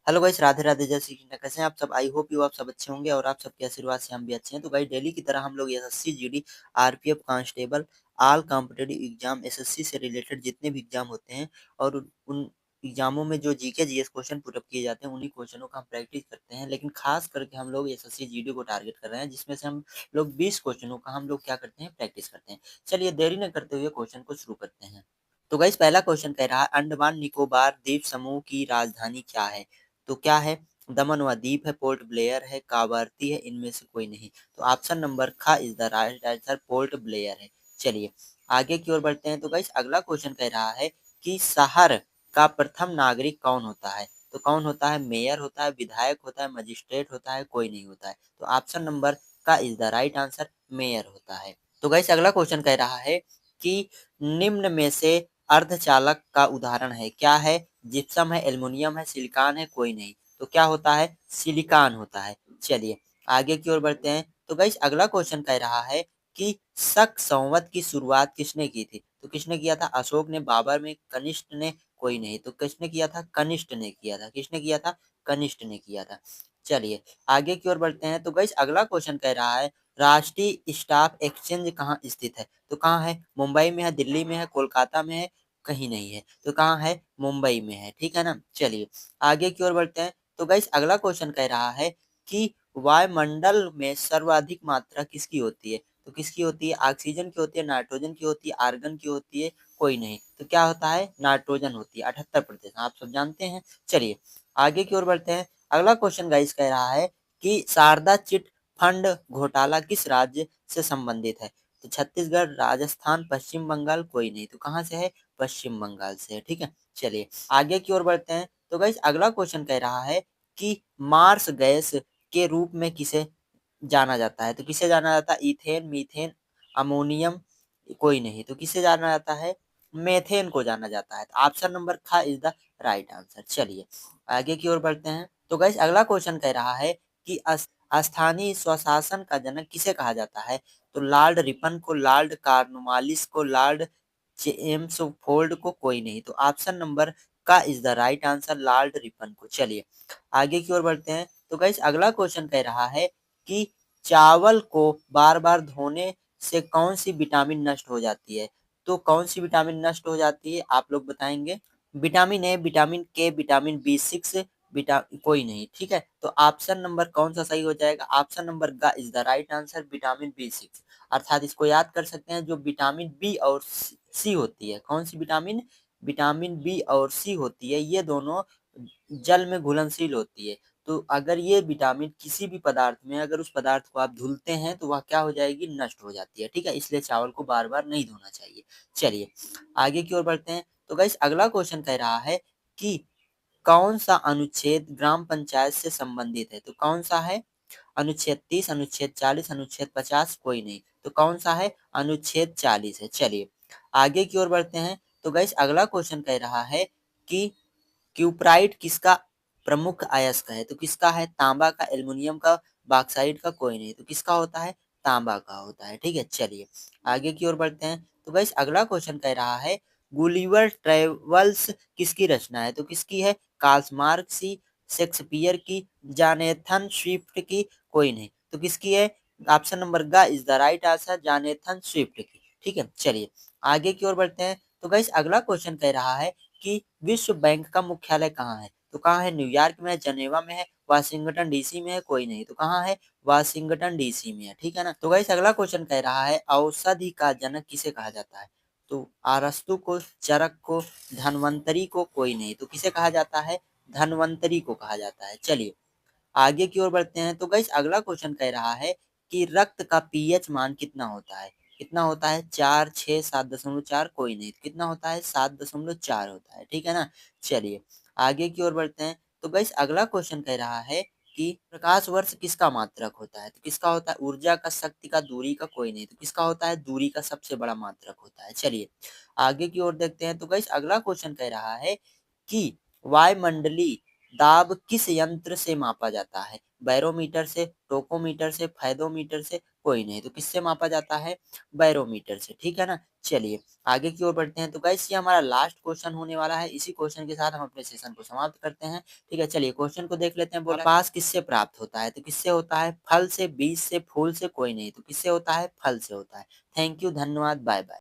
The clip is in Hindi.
हेलो गाइस, राधे राधे, जय श्री कृष्ण। कैसे हैं आप सब? आई होप यू आप सब अच्छे होंगे और आप सबके आशीर्वाद से हम भी अच्छे हैं। तो गाइस, डेली की तरह हम लोग SSC GD RPF constable all competitive exam SSC से रिलेटेड जितने भी एग्जाम होते हैं और उन एग्जामों में जो जीके जीएस क्वेश्चन पुटअप किए जाते हैं उन्हीं क्वेश्चनों का हम प्रैक्टिस करते हैं। लेकिन खास करके हम लोग एसएससी जीडी को टारगेट कर रहे हैं, जिसमें से हम लोग 20 क्वेश्चनों का हम लोग क्या करते हैं, प्रैक्टिस करते हैं। चलिए देरी न करते हुए क्वेश्चन को शुरू करते हैं। तो गाइस, पहला क्वेश्चन कह रहा है अंडमान निकोबार द्वीप समूह की राजधानी क्या है? तो क्या है? दमन व दीप है, पोर्ट ब्लेयर है, कावारती है, इनमें से कोई नहीं। तो ऑप्शन नंबर ख is the right answer, port Blair है। चलिए आगे की ओर बढ़ते हैं। तो गाइस, अगला क्वेश्चन कह रहा है कि शहर का प्रथम नागरिक कौन होता है? तो कौन होता है? मेयर होता है, विधायक होता है, मजिस्ट्रेट होता है, कोई नहीं होता है। तो ऑप्शन नंबर का is the right answer, mayor होता है। तो गाइस, अगला क्वेश्चन कह रहा है कि निम्न में से अर्धचालक का उदाहरण है, क्या है? जिप्सम है, एल्युमिनियम है, सिलिकॉन है, कोई नहीं। तो क्या होता है? सिलिकॉन होता है। चलिए आगे की ओर बढ़ते हैं। तो गाइस, अगला क्वेश्चन कह रहा है कि शक संवत की शुरुआत किसने की थी? तो किसने किया था? अशोक ने, बाबर में, कनिष्ठ ने, कोई नहीं। तो किसने किया था? कनिष्ठ ने किया था। किसने किया था? कनिष्ठ ने किया था। चलिए आगे की ओर बढ़ते हैं। तो गाइस, अगला क्वेश्चन कह रहा है राष्ट्रीय स्टॉक एक्सचेंज कहाँ स्थित है? तो कहाँ है? मुंबई में है, दिल्ली में है, कोलकाता में है, कहीं नहीं है। तो कहाँ है? मुंबई में है। ठीक है ना। चलिए आगे की ओर बढ़ते हैं। तो गाइस, अगला क्वेश्चन कह रहा है कि वायुमंडल में सर्वाधिक मात्रा किसकी होती है? तो किसकी होती है? ऑक्सीजन की होती है, नाइट्रोजन की होती है, आर्गन की होती है, कोई नहीं। तो क्या होता है? नाइट्रोजन होती है 78%, आप सब जानते हैं। चलिए आगे की ओर बढ़ते हैं। अगला क्वेश्चन गाइस कह रहा है कि शारदा चिट फंड घोटाला किस राज्य से संबंधित है? तो छत्तीसगढ़, राजस्थान, पश्चिम बंगाल, कोई नहीं। तो कहाँ से है? पश्चिम बंगाल से है। ठीक है। चलिए आगे की ओर बढ़ते हैं। तो गाइस, अगला क्वेश्चन कह रहा है कि मार्स गैस के रूप में किसे जाना जाता है? तो किसे जाना जाता है? इथेन, मीथेन, अमोनियम, कोई नहीं। तो किसे जाना जाता है? मेथेन को जाना जाता है। तो ऑप्शन नंबर ख इज द राइट आंसर। चलिए आगे की ओर बढ़ते हैं। तो गाइस, अगला क्वेश्चन कह रहा है कि स्थानीय स्वशासन का जनक किसे कहा जाता है? तो लॉर्ड रिपन को, लॉर्ड कॉर्नवालिस को, लॉर्ड जेम्स फोर्ड को, कोई नहीं। तो ऑप्शन नंबर का is the right answer, Lord Ripon को। चलिए आगे की ओर बढ़ते हैं। तो गाइस, अगला क्वेश्चन कह रहा है कि चावल को बार बार धोने से कौन सी विटामिन नष्ट हो जाती है? तो कौन सी विटामिन नष्ट हो जाती है, आप लोग बताएंगे? विटामिन ए, विटामिन के, विटामिन बी 6, विटा कोई नहीं। ठीक है। तो ऑप्शन नंबर कौन सा सही हो जाएगा? ऑप्शन नंबर ग is the right answer, vitamin B 6। अर्थात इसको याद कर सकते हैं, जो विटामिन बी और सी होती है। कौन सी विटामिन? विटामिन बी और सी होती है, ये दोनों जल में घुलनशील होती है। तो अगर ये विटामिन किसी भी पदार्थ में, अगर उस पदार्थ को आप धुलते हैं तो वह क्या हो जाएगी? नष्ट हो जाती है। ठीक है। इसलिए चावल को बार बार नहीं धोना चाहिए। चलिए आगे की ओर बढ़ते हैं। तो गाइस, अगला क्वेश्चन कह रहा है कि कौन सा अनुच्छेद ग्राम पंचायत से संबंधित है? तो कौन सा है? अनुच्छेद 30, अनुच्छेद 40, अनुच्छेद 50, कोई नहीं। तो कौन सा है? अनुच्छेद 40 है। चलिए आगे की ओर बढ़ते हैं। तो गाइस, अगला क्वेश्चन कह रहा है कि क्यूप्राइट किसका प्रमुख अयस्क है? तो किसका है? तांबा का, एल्युमिनियम का, बॉक्साइट का, कोई नहीं। तो किसका होता है? तांबा का होता है। ठीक है। चलिए आगे की ओर बढ़ते हैं। तो गाइस, अगला क्वेश्चन कह रहा है गुलिवर ट्रेवल्स किसकी रचना है? तो किसकी है? कार्ल मार्क्स की, शेक्सपियर की, जोनाथन स्विफ्ट की, कोई नहीं। तो किसकी है? ऑप्शन नंबर ग is the right answer, Jonathan Swift की। ठीक है। चलिए आगे की ओर बढ़ते हैं। तो गाइस, अगला क्वेश्चन कह रहा है कि विश्व बैंक का मुख्यालय कहाँ है? तो कहाँ है? न्यूयॉर्क में है, जनेवा में है, वाशिंगटन डीसी में है, कोई नहीं। तो कहाँ है? वाशिंगटन डीसी में है। ठीक है ना। तो गाइस, अगला क्वेश्चन कह रहा है औषधि का जनक किसे कहा जाता है? तो अरस्तु को, चरक को, धन्वंतरी को, कोई नहीं। तो किसे कहा जाता है? धन्वंतरी को कहा जाता है। चलिए आगे की ओर बढ़ते हैं। तो गाइस, अगला क्वेश्चन कह रहा है कि रक्त का पीएच मान कितना होता है? कितना होता है? 4, 6, 7.4, कोई नहीं। तो कितना होता है? 7.4 होता है। ठीक है ना। चलिए आगे की ओर बढ़ते हैं। तो गाइस, अगला क्वेश्चन कह रहा है कि प्रकाश वर्ष किसका मात्रक होता है? तो किसका होता है? ऊर्जा का, शक्ति का, दूरी का, कोई नहीं। तो किसका होता है? दूरी का सबसे बड़ा मात्रक होता है। चलिए आगे की ओर देखते हैं। तो गाइस, अगला क्वेश्चन कह रहा है कि वायुमंडलीय दाब किस यंत्र से मापा जाता है? बैरोमीटर से, टोकोमीटर से, फायदोमीटर से, कोई नहीं। तो किससे मापा जाता है? बैरोमीटर से, ठीक है ना? चलिए आगे की ओर बढ़ते हैं। तो गाइस ये हमारा लास्ट क्वेश्चन होने वाला है। इसी क्वेश्चन के साथ हम अपने सेशन को समाप्त करते हैं। ठीक है, चलिए क्वेश्चन को देख लेते हैं। बोला कपास किससे प्राप्त होता है? तो किससे होता है? फल से, बीज से, फूल से, कोई नहीं। तो किससे होता है? फल से होता है। थैंक यू, धन्यवाद, बाय बाय।